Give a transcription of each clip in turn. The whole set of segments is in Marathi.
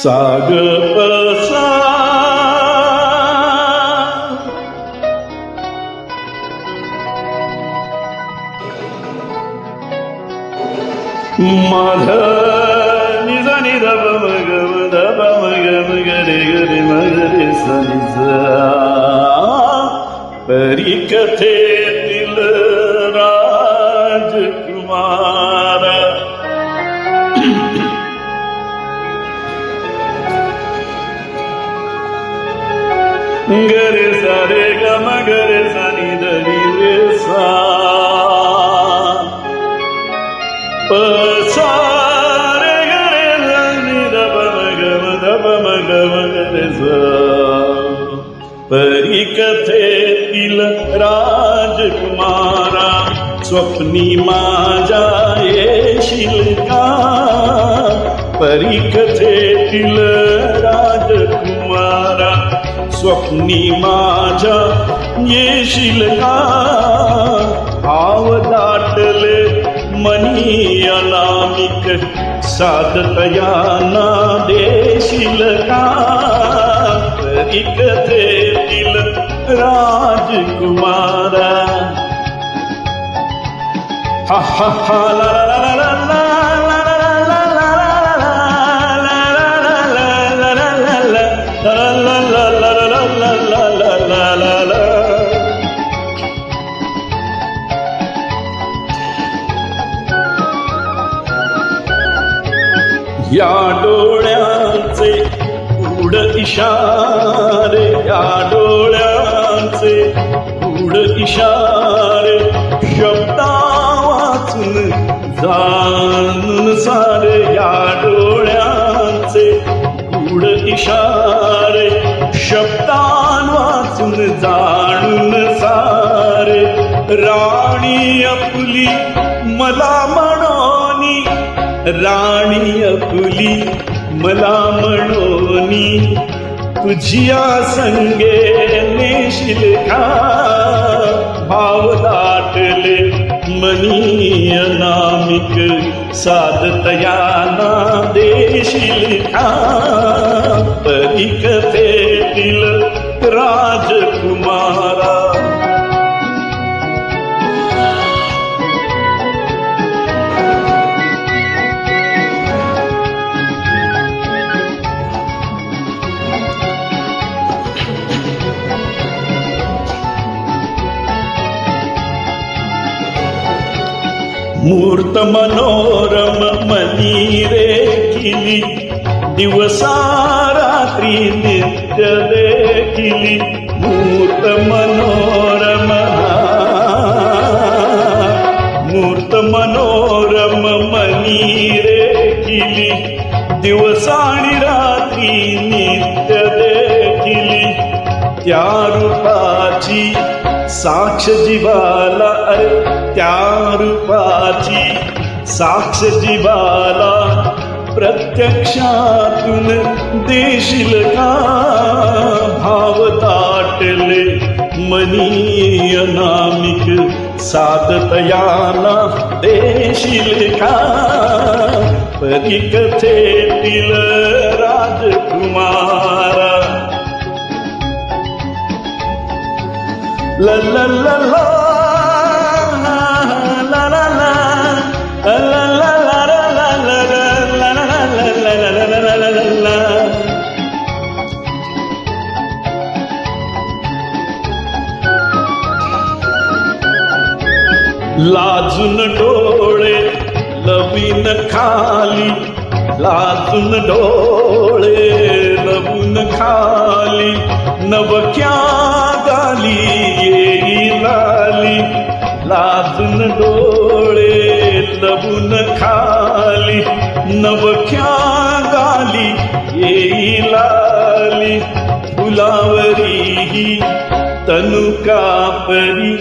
साग पसा माध निज निध मग धब मग रे रे मग रे सनिजा परी कथेतील राजकुमार गरे सारे गम गरे सनी धनी रे सा पसारे गरे सनी धब मग रे सा परी कथेतील राजकुमारा स्वप्नी माझ्या येशील का परी कथेतील राजकुमारा स्वप्नी माझ्या येशील का भाव दाटले मनी अनामिक साधतयाना देशील का परी कथेतील राजकुमारा हा हा हा ला ला ला ला ला या डोळ्यांचे उड इशारे या डोळ्यांचे उड इशारे शब्दा वाचून जाणून सारे या डोळ्यांचे उड इशारे शब्दान वाचून जाणून सारे राणी आपली मला म्हणोनी राणी आपली मला म्हणोनी तुझिया संगे नेशील का भाव दाटले मनी अनामिक साधतयाना देशील का परी कथेतील राजकुमारा मूर्त मनोरम मनी रेखिली दिवसा रात्री नित्य देखिली मूर्त मनोरम मूर्त मनोरम मनी रेखिली दिवसा आणि रात्री नित्य देखिली त्या रूपाची साक्ष जीवाला त्या रूपाची साक्ष जीवाला प्रत्यक्षातून देशील का भाव दाटले मनी अनामिक साधतयाना देशील का परी कथेतील राजकुमारा ला ला ला ला लाजून डोळे लवीन खाली लाजून डोळे लवून खाली नवक्या गाली येई लाली लाजून डोळे लवून खाली नवख्या गाली येई लाली फुलावरी ही तनु कापरी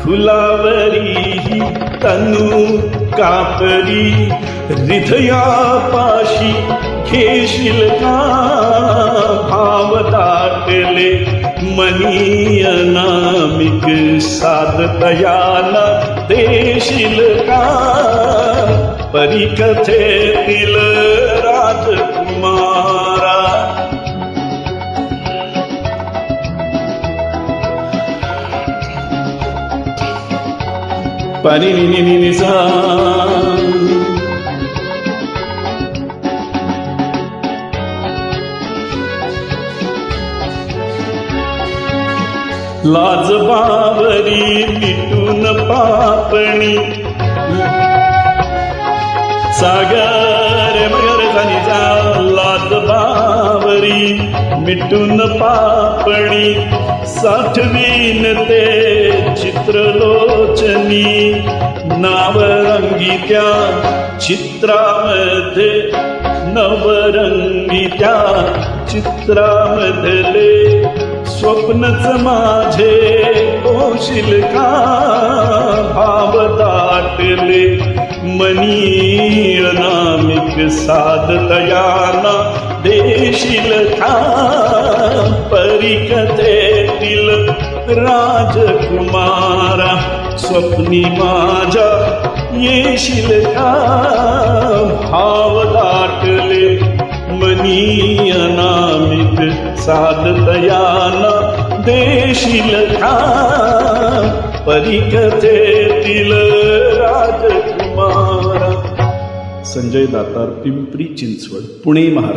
फुलावरी ही तनु कापरी हृदयापाशी घेशील का भाव दाटले मनी अनामिक साधतयाना देशील का परी कथेतील राजकुमार पाणी नि नि नि सा. लाज बावरी मिटून पापणी सागर मगर जाणीचा. लाज बावरी मिटून पापणी साठवीन ते चित्रलोचनी. नावरंगी त्या चित्रामध्ये नवरंगी त्या चित्रामधले स्वप्नच माझे पोशिल का. भाव दाटले मनी अनामिक साधतयाना देशील का. परिकथेतील राजकुमारा स्वप्नी माझ्या येशील का. भाव दाटले मनी अनामिक साधतयाना देशील का. परिकथेतील राजकुमारा. संजय दातार, पिंपरी चिंचवड, पुणे, महाराष्ट्र.